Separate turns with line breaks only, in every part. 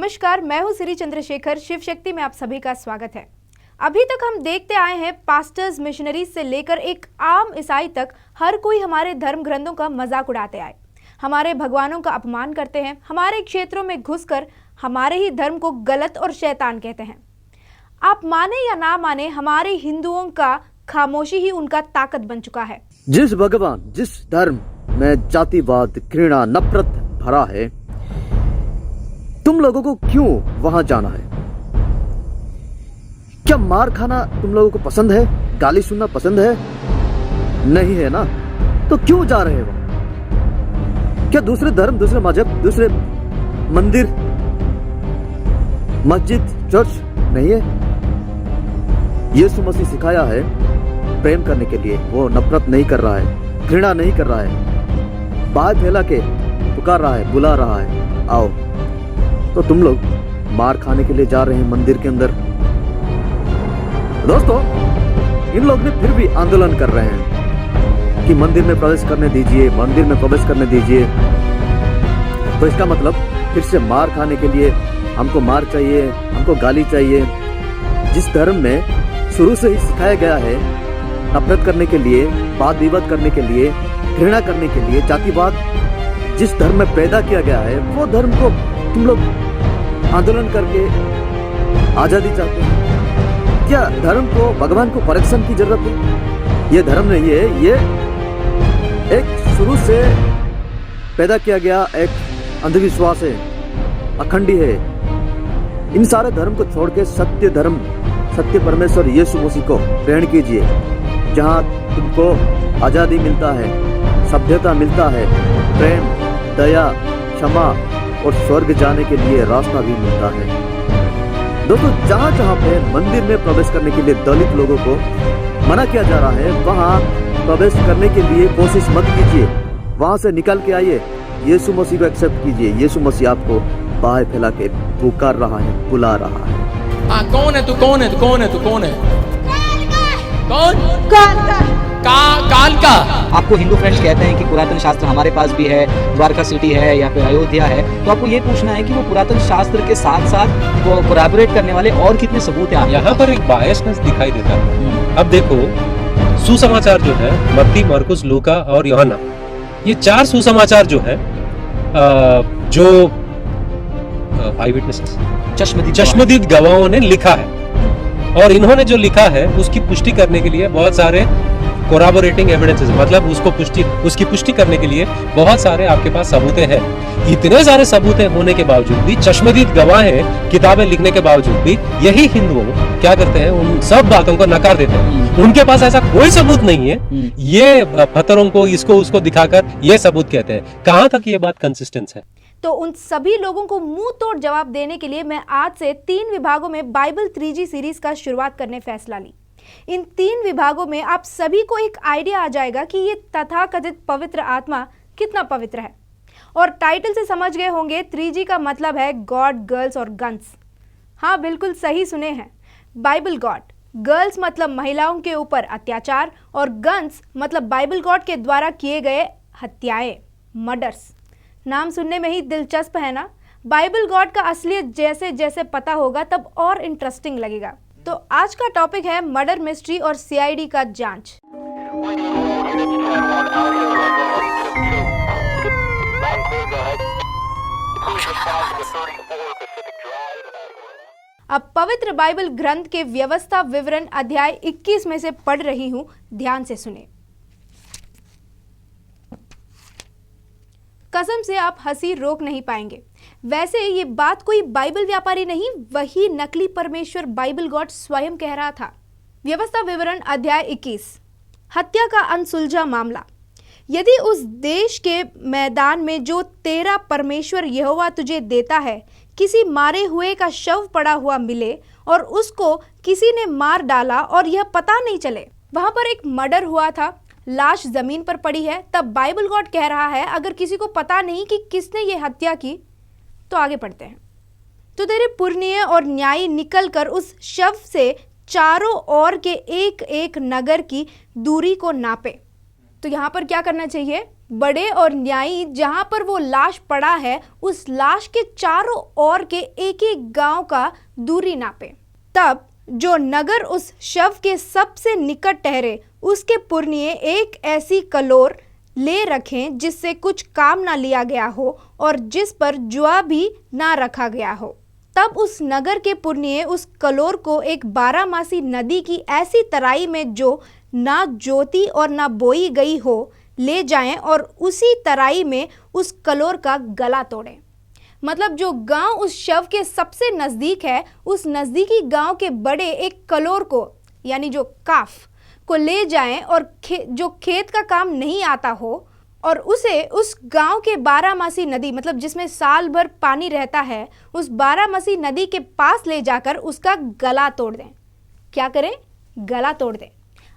नमस्कार, मैं हूं श्री चंद्रशेखर। शिव शक्ति में आप सभी का स्वागत है। अभी तक हम देखते आए हैं, पास्टर्स, मिशनरीज से लेकर एक आम ईसाई तक हर कोई हमारे धर्म ग्रंथों का मजाक उड़ाते आए, हमारे भगवानों का अपमान करते हैं, हमारे क्षेत्रों में घुसकर हमारे ही धर्म को गलत और शैतान कहते हैं। आप माने या ना माने, हमारे हिंदुओं का खामोशी ही उनका ताकत बन चुका है।
जिस भगवान, जिस धर्म में जातिवाद, घृणा, नफरत भरा है, तुम लोगों को क्यों वहां जाना है? क्या मार खाना तुम लोगों को पसंद है? गाली सुनना पसंद है? नहीं है ना? तो क्यों जा रहे हैं वहां? क्या दूसरे धर्म, दूसरे मजहब, दूसरे मंदिर, मस्जिद, चर्च नहीं है? यीशु मसीह सिखाया है प्रेम करने के लिए। वो नफरत नहीं कर रहा है, घृणा नहीं कर रहा है, बात फैला के पुकार रहा है, बुला रहा है, आओ। तो तुम लोग मार खाने के लिए जा रहे हैं मंदिर के अंदर। दोस्तों, इन लोग ने फिर भी आंदोलन कर रहे हैं कि मंदिर में प्रवेश करने दीजिए, मंदिर में प्रवेश करने दीजिए। तो इसका मतलब फिर से मार खाने के लिए हमको मार चाहिए, हमको गाली चाहिए। जिस धर्म में शुरू से ही सिखाया गया है नफरत करने के लिए, वाद विवाद करने के लिए, घृणा करने के लिए, जातिवाद जिस धर्म में पैदा किया गया है, वो धर्म को तुम लोग आंदोलन करके आजादी चाहते हैं। क्या धर्म को, भगवान को परीक्षण की जरूरत है? ये धर्म नहीं है, ये एक शुरू से पैदा किया गया एक अंधविश्वास है, अखंडी है। इन सारे धर्म को छोड़ के सत्य धर्म, सत्य परमेश्वर यीशु मसीह को ग्रहण कीजिए, जहां तुमको आजादी मिलता है, सभ्यता मिलता है, प्रेम, दया, क्षमा और स्वर्ग जाने के लिए रास्ता भी मिलता है। दोस्तों, जहां जहां पे मंदिर में प्रवेश करने के लिए दलित लोगों को मना किया जा रहा है, वहां प्रवेश करने के लिए कोशिश मत कीजिए। वहां से निकल के आइए, यीशु मसीह को एक्सेप्ट कीजिए। यीशु मसीह आपको बाहें फैला के पुकार रहा है, बुला रहा है।
कौन है तू? कौन है तू? कौन है तू? कौन है? कौन? काल का।
आपको हिंदू फ्रेंड्स कहते हैं कि पुरातन शास्त्र हमारे पास भी है, द्वारका सिटी है या फिर अयोध्या है, तो आपको ये पूछना है कि वो पुरातन शास्त्र के साथ साथ वो कोलैबोरेट करने वाले और कितने सबूत हैं?
यहाँ पर एक बायसनेस दिखाई देता है। अब देखो, सुसमाचार जो है, मत्ती, मरकुस, लूका और यूहन्ना, ये 4 सुसमाचार जो है, जो आई विटनेसेस, चश्मदीद गवाहों ने लिखा है, और इन्होंने जो लिखा है उसकी पुष्टि करने के लिए बहुत सारे कोराबोरेटिंग एविडेंसेस, मतलब उसकी पुष्टि करने के लिए बहुत सारे आपके पास सबूतें हैं। इतने सारे सबूतें होने के बावजूद भी, चश्मदीद गवाह हैं, किताबें लिखने के बावजूद भी, यही हिंदुओं क्या करते हैं, उन सब बातों को नकार देते हैं। उनके पास ऐसा कोई सबूत नहीं है। ये पत्थरों को, इसको उसको दिखाकर ये सबूत कहते हैं। कहां तक ये बात कंसिस्टेंस है?
तो उन सभी लोगों को मुंह तोड़ जवाब देने के लिए मैं आज से 3 विभागों में बाइबल 3G सीरीज का शुरुआत करने फैसला ली। इन 3 विभागों में आप सभी को एक आइडिया आ जाएगा कि ये तथाकथित पवित्र आत्मा कितना पवित्र है। और टाइटल से समझ गए होंगे, 3G का मतलब है गॉड, गर्ल्स और गन्स। हाँ, बिल्कुल सही सुने हैं, बाइबल गॉड। गर्ल्स मतलब महिलाओं के ऊपर अत्याचार, और गन्स मतलब बाइबल गॉड के द्वारा किए गए हत्याएं, मर्डर्स। नाम सुनने में ही दिलचस्प है ना? बाइबल गॉड का असलियत जैसे जैसे पता होगा तब और इंटरेस्टिंग लगेगा। तो आज का टॉपिक है मर्डर मिस्ट्री और CID का जांच। अब पवित्र बाइबल ग्रंथ के व्यवस्था विवरण अध्याय 21 में से पढ़ रही हूं, ध्यान से सुने। कसम से आप हंसी रोक नहीं पाएंगे। वैसे ये बात कोई बाइबल व्यापारी नहीं, वही नकली परमेश्वर बाइबल गॉड स्वयं कह रहा था। व्यवस्था विवरण अध्याय 21, हत्या का अनसुलझा मामला। यदि उस देश के मैदान में जो तेरा परमेश्वर यहोवा तुझे देता है, किसी मारे हुए का शव पड़ा हुआ मिले और उसको किसी ने मार डाला और यह पता नहीं चले, वहां पर एक मर्डर हुआ था, लाश जमीन पर पड़ी है, तब बाइबल गॉड कह रहा है अगर किसी को पता नहीं कि किसने ये हत्या की, तो आगे पढ़ते हैं, तो तेरे पुरनिये और न्यायी निकल कर उस शव से चारों ओर के एक एक नगर की दूरी को नापे। तो यहाँ पर क्या करना चाहिए, बड़े और न्यायी जहाँ पर वो लाश पड़ा है उस लाश के चारों ओर के एक एक गांव का दूरी नापे। तब जो नगर उस शव के सबसे निकट ठहरे उसके पुरनिये एक ऐसी कलोर ले रखें जिससे कुछ काम ना लिया गया हो और जिस पर जुआ भी ना रखा गया हो। तब उस नगर के पुरनिये उस कलोर को एक 12मासी नदी की ऐसी तराई में जो ना जोती और ना बोई गई हो ले जाएं और उसी तराई में उस कलोर का गला तोड़ें। मतलब जो गांव उस शव के सबसे नज़दीक है उस नज़दीकी गांव के बड़े एक कलोर को यानी जो काफ को ले जाएं और जो खेत का काम नहीं आता हो और उसे उस गांव के 12मासी नदी मतलब जिसमें साल भर पानी रहता है उस 12मासी नदी के पास ले जाकर उसका गला तोड़ दें। क्या करें, गला तोड़ दें।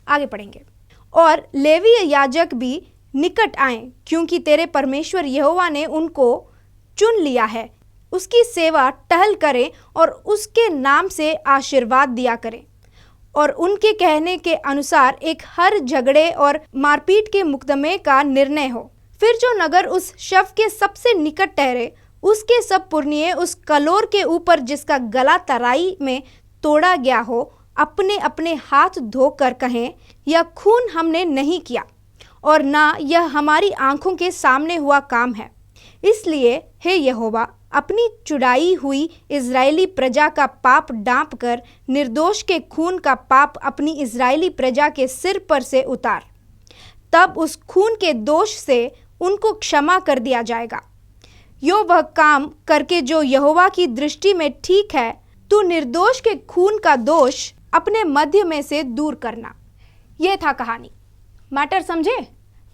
आगे पढ़ेंगे। और लेवीय याजक भी निकट आएं क्योंकि तेरे परमेश्वर यहोवा ने उनको चुन लिया है, उसकी सेवा टहल करें और उसके नाम से आशीर्वाद दिया करें और उनके कहने के अनुसार एक हर झगड़े और मारपीट के मुकदमे का निर्णय हो। फिर जो नगर उस शव के सबसे निकट ठहरे उसके सब पुरनिये उस कलोर के ऊपर जिसका गला तराई में तोड़ा गया हो अपने अपने हाथ धोकर कहें, यह खून हमने नहीं किया और ना यह हमारी आंखों के सामने हुआ काम है। इसलिए हे यहोवा, अपनी चुड़ाई हुई इज़राइली प्रजा का पाप डांप कर निर्दोष के खून का पाप अपनी इज़राइली प्रजा के सिर पर से उतार। तब उस खून के दोष से उनको क्षमा कर दिया जाएगा। यो वह काम करके जो यहोवा की दृष्टि में ठीक है, तू निर्दोष के खून का दोष अपने मध्य में से दूर करना। यह था कहानी। मैटर समझे?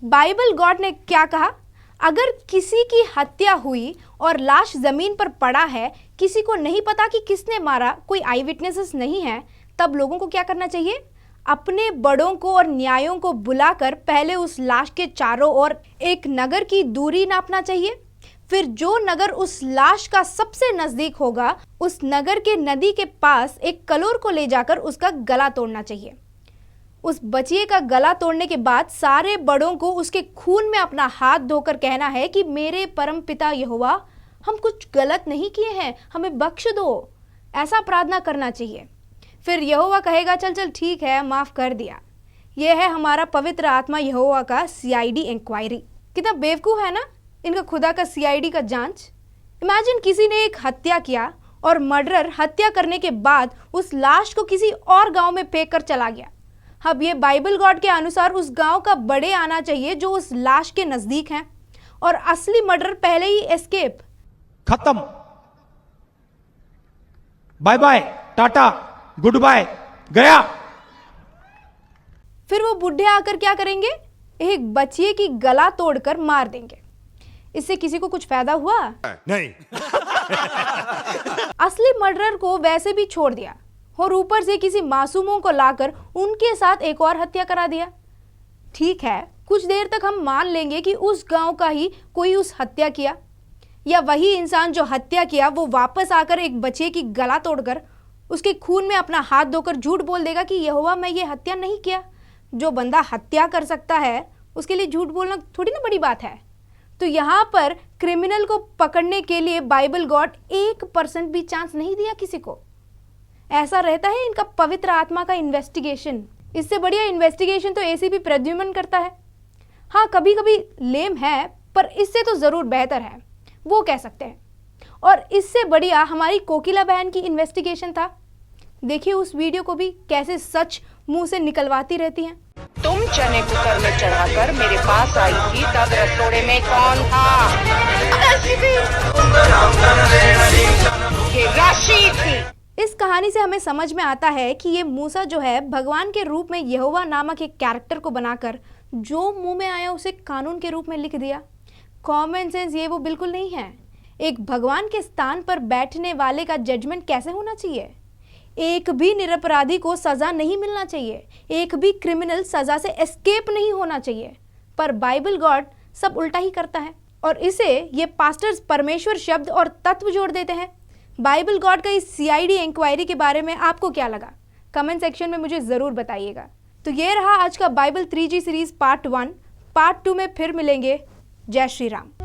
बाइबल गॉड ने क्या कहा? अगर किसी की हत्या हुई और लाश जमीन पर पड़ा है, किसी को नहीं पता कि किसने मारा, कोई आई विटनेसेस नहीं है, तब लोगों को क्या करना चाहिए? अपने बड़ों को और न्यायों को बुलाकर पहले उस लाश के चारों ओर एक नगर की दूरी नापना चाहिए। फिर जो नगर उस लाश का सबसे नजदीक होगा उस नगर के नदी के पास एक कलोर को ले जाकर उसका गला तोड़ना चाहिए। उस बचिए का गला तोड़ने के बाद सारे बड़ों को उसके खून में अपना हाथ धोकर कहना है कि मेरे परम पिता यहोवा, हम कुछ गलत नहीं किए हैं, हमें बख्श दो। ऐसा प्रार्थना करना चाहिए। फिर यहोवा कहेगा चल चल ठीक है, माफ कर दिया। यह है हमारा पवित्र आत्मा यहोवा का CID इंक्वायरी। कितना बेवकूफ़ है ना इनका खुदा का CID का जांच। इमेजिन किसी ने एक हत्या किया और मर्डरर हत्या करने के बाद उस लाश को किसी और गांव में फेंक कर चला गया। अब ये बाइबल गॉड के अनुसार उस गांव का बड़े आना चाहिए जो उस लाश के नजदीक हैं और असली मर्डर पहले ही एस्केप।
खत्म, बाय बाय, टाटा, गुड बाय, गया।
फिर वो बुढ़े आकर क्या करेंगे? एक बच्चिए की गला तोड़कर मार देंगे। इससे किसी को कुछ फायदा हुआ?
नहीं।
असली मर्डरर को वैसे भी छोड़ दिया और ऊपर से किसी मासूमों को लाकर उनके साथ एक और हत्या करा दिया। ठीक है, कुछ देर तक हम मान लेंगे कि उस गांव का ही कोई उस हत्या किया, या वही इंसान जो हत्या किया वो वापस आकर एक बच्चे की गला तोड़कर उसके खून में अपना हाथ धोकर झूठ बोल देगा कि यहोवा मैं ये हत्या नहीं किया। जो बंदा हत्या कर सकता है उसके लिए झूठ बोलना थोड़ी ना बड़ी बात है। तो यहाँ पर क्रिमिनल को पकड़ने के लिए बाइबल गॉड 1% भी चांस नहीं दिया किसी को। ऐसा रहता है इनका पवित्र आत्मा का इन्वेस्टिगेशन। इससे बढ़िया इन्वेस्टिगेशन तो ACP प्रद्युमन करता है। हाँ, कभी कभी लेम है पर इससे तो ज़रूर बेहतर है, वो कह सकते हैं। और इससे बढ़िया हमारी कोकिला बहन की इन्वेस्टिगेशन था। देखिए उस वीडियो को भी, कैसे सच मुंह से निकलवाती रहती हैं।
तुम चने कुकर में चढ़ाकर मेरे पास आई थी, तब रसोड़े में कौन था? ये राशि थी।
इस कहानी से हमें समझ में आता है कि ये मूसा जो है भगवान के रूप में यहोवा नामक एक कैरेक्टर को बनाकर जो मुंह में आया उसे कानून के रूप में लिख दिया। कॉमन सेंस ये वो बिल्कुल नहीं है। एक भगवान के स्थान पर बैठने वाले का जजमेंट कैसे होना चाहिए? एक भी निरपराधी को सजा नहीं मिलना चाहिए, एक भी क्रिमिनल सजा से एस्केप नहीं होना चाहिए। पर बाइबल गॉड सब उल्टा ही करता है और इसे ये पास्टर्स परमेश्वर शब्द और तत्व जोड़ देते हैं। बाइबल गॉड का इस CID इंक्वायरी के बारे में आपको क्या लगा? कमेंट सेक्शन में मुझे ज़रूर बताइएगा। तो ये रहा आज का Bible 3G series part 1। Part 2 में फिर मिलेंगे। जय श्री राम।